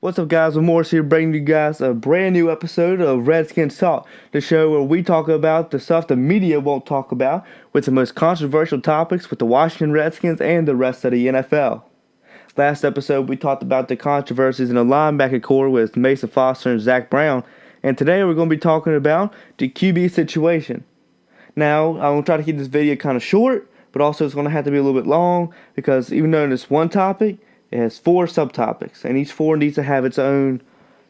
What's up, guys? Morris here, bringing you guys a brand new episode of Redskins Talk, the show where we talk about the stuff the media won't talk about, with the most controversial topics with the Washington Redskins and the rest of the NFL. Last episode, we talked about the controversies in the linebacker core with Mason Foster and Zach Brown, and today we're going to be talking about the QB situation. Now, I'm going to try to keep this video kind of short, but also it's going to have to be a little bit long, because even though it's one topic, it has 4 subtopics, and each 4 needs to have its own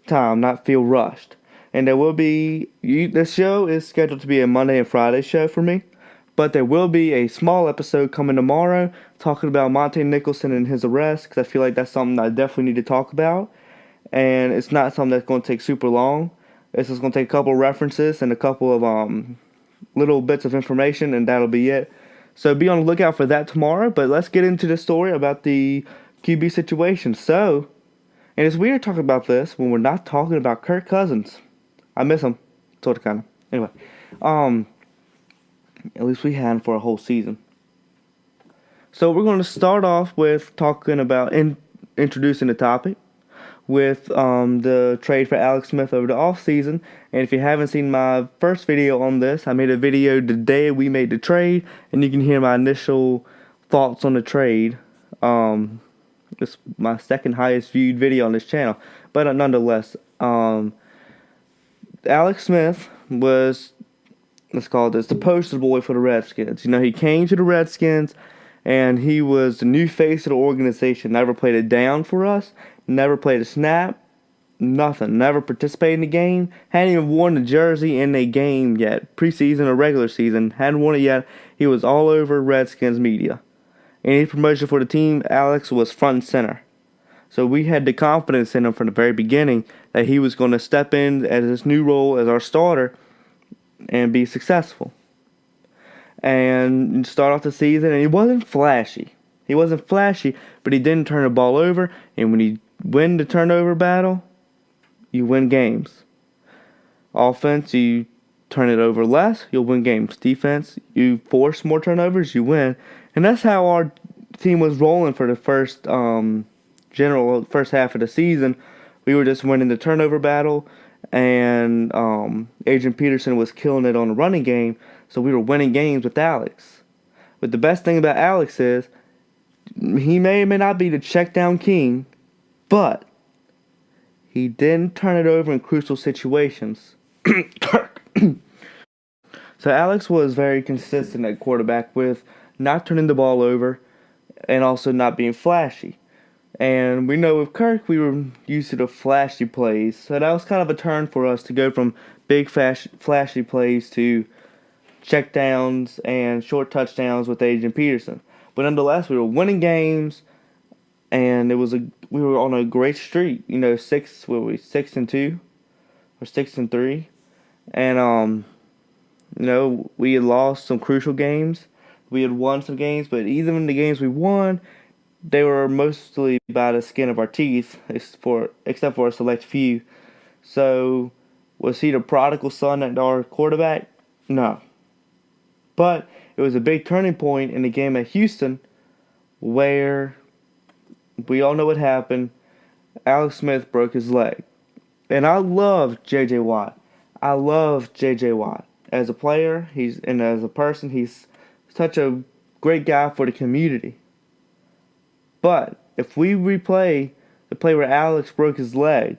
time, not feel rushed. And there will be, this show is scheduled to be a Monday and Friday show for me, but there will be a small episode coming tomorrow talking about Monte Nicholson and his arrest, because I feel like that's something I definitely need to talk about, and it's not something that's going to take super long. It's just going to take a couple references and a couple of little bits of information, and that'll be it. So be on the lookout for that tomorrow, but let's get into the story about the QB situation. So, and it's weird talking about this when we're not talking about Kirk Cousins. I miss him, sort of, kind of. Anyway, at least we had him for a whole season. So we're going to start off with talking about introducing the topic with the trade for Alex Smith over the offseason. And if you haven't seen my first video on this, I made a video the day we made the trade, and you can hear my initial thoughts on the trade. It's my second highest viewed video on this channel, but nonetheless, Alex Smith was, let's call this, the poster boy for the Redskins. You know, he came to the Redskins, and he was the new face of the organization. Never played it down for us, never played a snap, nothing, never participated in the game, hadn't even worn the jersey in a game yet, preseason or regular season, hadn't worn it yet. He was all over Redskins media. Any promotion for the team, Alex was front and center. So we had the confidence in him from the very beginning that he was going to step in as his new role as our starter and be successful. And start off the season, and he wasn't flashy. He wasn't flashy, but he didn't turn the ball over. And when you win the turnover battle, you win games. Offense, you turn it over less, you'll win games. Defense, you force more turnovers, you win. And that's how our team was rolling for the first first half of the season. We were just winning the turnover battle, and Adrian Peterson was killing it on the running game, so we were winning games with Alex. But the best thing about Alex is he may or may not be the check down king, but he didn't turn it over in crucial situations. So Alex was very consistent at quarterback with not turning the ball over and also not being flashy. And we know with Kirk, we were used to the flashy plays. So that was kind of a turn for us to go from big flashy plays to checkdowns and short touchdowns with Adrian Peterson. But nonetheless, we were winning games, and we were on a great streak. You know, 6-2 or 6-3, and you know, we had lost some crucial games. We had won some games, but even in the games we won, they were mostly by the skin of our teeth, except for a select few. So, was he the prodigal son at our quarterback? No. But it was a big turning point in the game at Houston, where we all know what happened. Alex Smith broke his leg. And I love J.J. Watt. I love J.J. Watt. As a player, and as a person, he's such a great guy for the community. But if we replay the play where Alex broke his leg,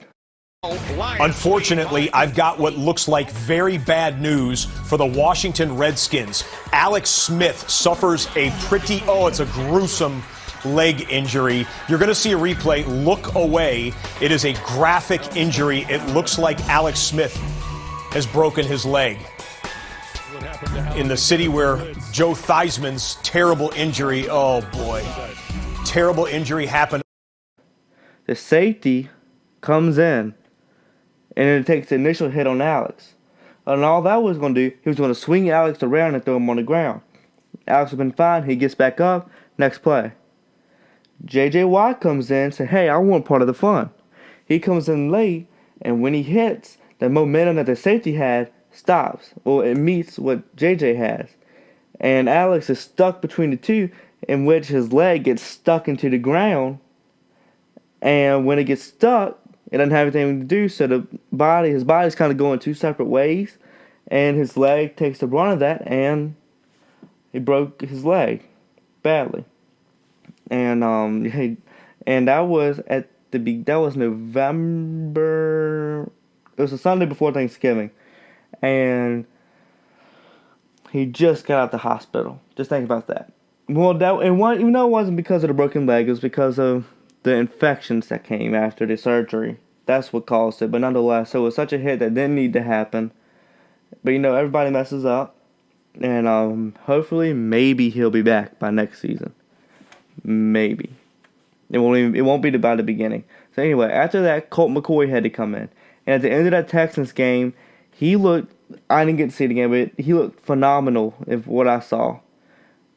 unfortunately, I've got what looks like very bad news for the Washington Redskins. Alex Smith suffers it's a gruesome leg injury. You're going to see a replay. Look away. It is a graphic injury. It looks like Alex Smith has broken his leg. In the city where Joe Theismann's terrible injury, oh boy, terrible injury happened. The safety comes in, and it takes the initial hit on Alex. And all that was going to do, he was going to swing Alex around and throw him on the ground. Alex has been fine. He gets back up. Next play. J.J. Watt comes in and says, hey, I want part of the fun. He comes in late, and when he hits, the momentum that the safety had stops. Well, it meets what J.J. has. And Alex is stuck between the two, in which his leg gets stuck into the ground. And when it gets stuck, It doesn't have anything to do, so his body's kind of going two separate ways, and his leg takes the brunt of that, and he broke his leg badly. And and that was that was November. It was a Sunday before Thanksgiving, and he just got out the hospital. Just think about that. Well, even though it wasn't because of the broken leg, it was because of the infections that came after the surgery. That's what caused it. But nonetheless, so it was such a hit that didn't need to happen. But everybody messes up, and hopefully, maybe he'll be back by next season. Maybe. It won't be by the beginning. So anyway, after that, Colt McCoy had to come in, and at the end of that Texans game, he looked. I didn't get to see it again, but he looked phenomenal. If what I saw.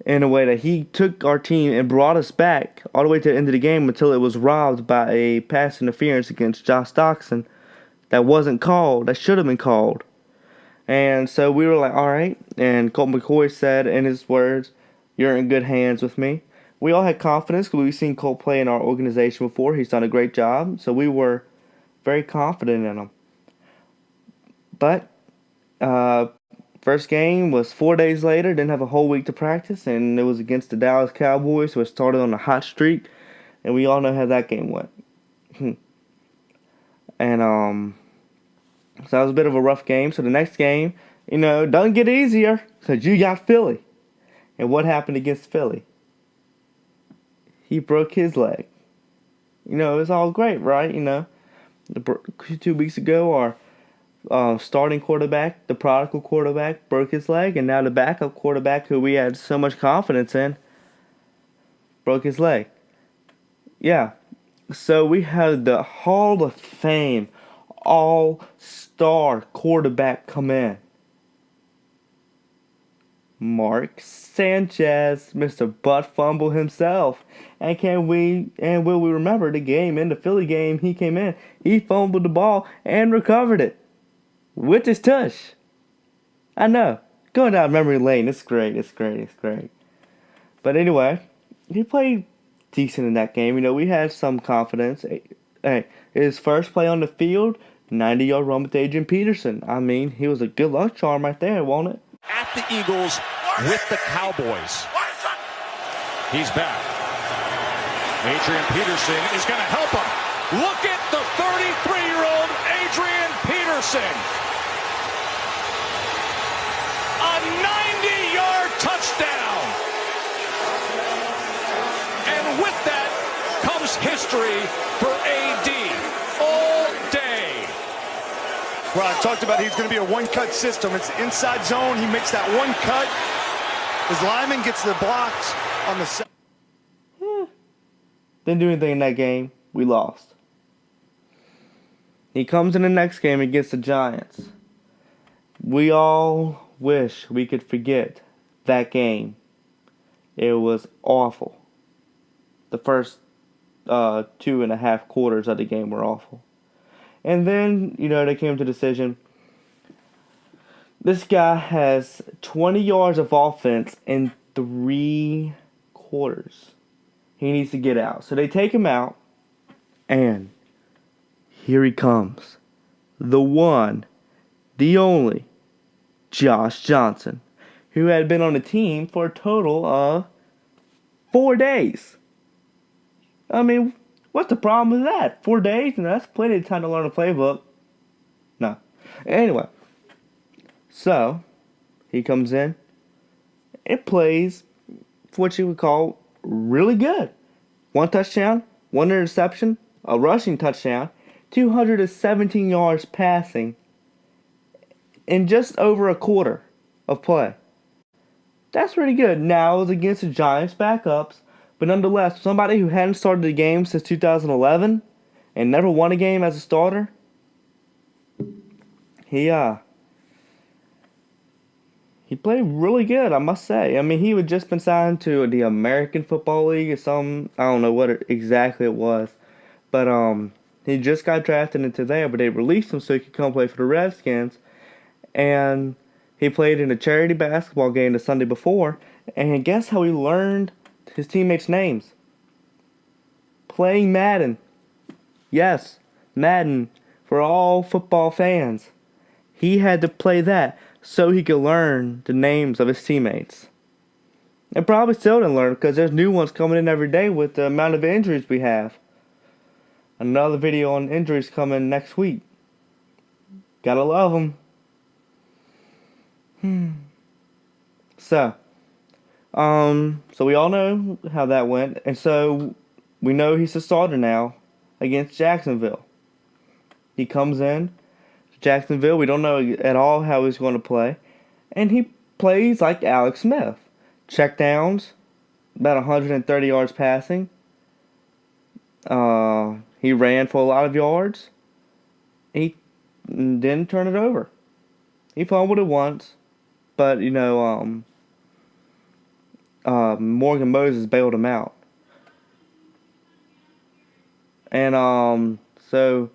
In a way that he took our team and brought us back all the way to the end of the game until it was robbed by a pass interference against Josh Doxson that wasn't called, that should have been called. And so we were like, all right. And Colt McCoy said in his words, "You're in good hands with me." We all had confidence because we've seen Colt play in our organization before. He's done a great job. So we were very confident in him. But first game was 4 days later. Didn't have a whole week to practice, and it was against the Dallas Cowboys, who started on a hot streak, and we all know how that game went. And so that was a bit of a rough game. So the next game, doesn't get easier because you got Philly. And what happened against Philly? He broke his leg. It's all great, right? 2 weeks ago, our starting quarterback, the prodigal quarterback, broke his leg, and now the backup quarterback, who we had so much confidence in, broke his leg. Yeah. So we had the Hall of Fame all-star quarterback come in. Mark Sanchez, Mr. Butt Fumble himself. And will we remember the game, in the Philly game, he came in, he fumbled the ball and recovered it with his tush. I know, going down memory lane, it's great. But anyway, he played decent in that game. We had some confidence. Hey, his first play on the field, 90-yard run with Adrian Peterson. I mean, he was a good luck charm right there, wasn't it? At the Eagles with the Cowboys. He's back. Adrian Peterson is going to help him. Look at the 33-year-old Adrian Peterson. A 90-yard touchdown. And with that comes history for AD all day. Well, I talked about he's going to be a one-cut system. It's inside zone. He makes that one cut. His lineman gets the blocks on the side. Didn't do anything in that game. We lost. He comes in the next game against the Giants. We all wish we could forget that game. It was awful. The first 2.5 quarters of the game were awful. And then, they came to the decision. This guy has 20 yards of offense in 3 quarters. He needs to get out. So they take him out, and here he comes. The one, the only, Josh Johnson, who had been on the team for a total of 4 days. I mean, what's the problem with that? 4 days? That's plenty of time to learn a playbook. No. Anyway. So, he comes in and plays what you would call really good. 1 touchdown, 1 interception, a rushing touchdown, 217 yards passing in just over a quarter of play. That's pretty good. Now, it was against the Giants backups, but nonetheless, somebody who hadn't started a game since 2011 and never won a game as a starter, he played really good, I must say. I mean, he had just been signed to the American Football League or something. I don't know what exactly it was. But he just got drafted into there, but they released him so he could come play for the Redskins. And he played in a charity basketball game the Sunday before. And guess how he learned his teammates' names? Playing Madden. Yes. Madden, for all football fans. He had to play that so he could learn the names of his teammates. And probably still didn't learn because there's new ones coming in every day with the amount of injuries we have. Another video on injuries coming next week. Gotta love them. So we all know how that went, and so we know he's the starter now against Jacksonville. He comes in to Jacksonville. We don't know at all how he's going to play, and he plays like Alex Smith. Check downs, about 130 yards passing. He ran for a lot of yards. He didn't turn it over. He fumbled it once, but Morgan Moses bailed him out. And so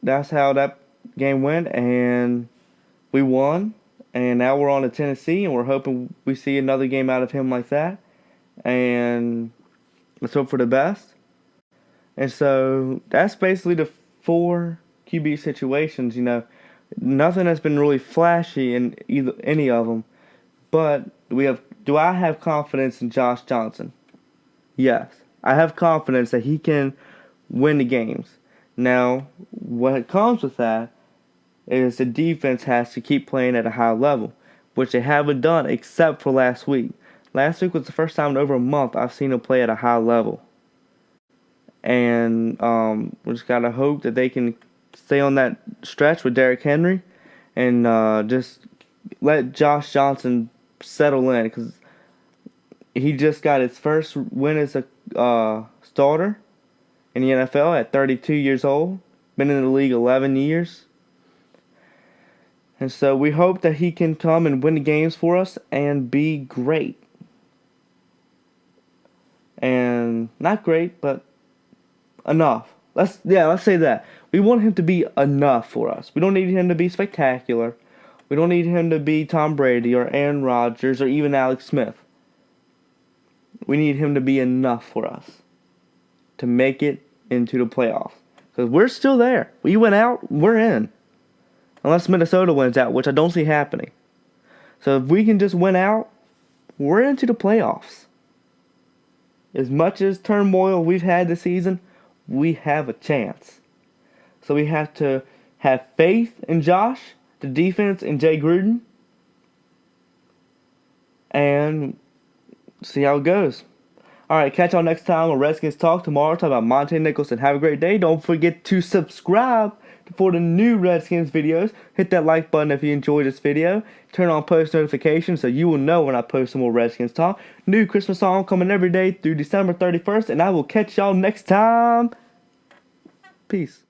that's how that game went, and we won. And now we're on to Tennessee, and we're hoping we see another game out of him like that. And let's hope for the best. And so that's basically the 4 QB situations. Nothing has been really flashy in any of them. But do I have confidence in Josh Johnson? Yes. I have confidence that he can win the games. Now, what comes with that is the defense has to keep playing at a high level, which they haven't done except for last week. Last week was the first time in over a month I've seen them play at a high level. And we just got to hope that they can stay on that stretch with Derrick Henry and just let Josh Johnson settle in, because he just got his first win as a starter in the NFL at 32 years old. Been in the league 11 years. And so we hope that he can come and win the games for us and be great. And not great, but enough. Let's say that. We want him to be enough for us. We don't need him to be spectacular. We don't need him to be Tom Brady or Aaron Rodgers or even Alex Smith. We need him to be enough for us to make it into the playoffs. Because we're still there. We went out, we're in. Unless Minnesota wins out, which I don't see happening. So if we can just win out, we're into the playoffs. As much as turmoil we've had this season, we have a chance. So we have to have faith in Josh, the defense, and Jay Gruden, and see how it goes. Alright, catch y'all next time on Redskins Talk tomorrow. Talk about Monte Nicholson. Have a great day. Don't forget to subscribe for the new Redskins videos. Hit that like button if you enjoyed this video. Turn on post notifications so you will know when I post some more Redskins Talk. New Christmas song coming every day through December 31st. And I will catch y'all next time. Peace.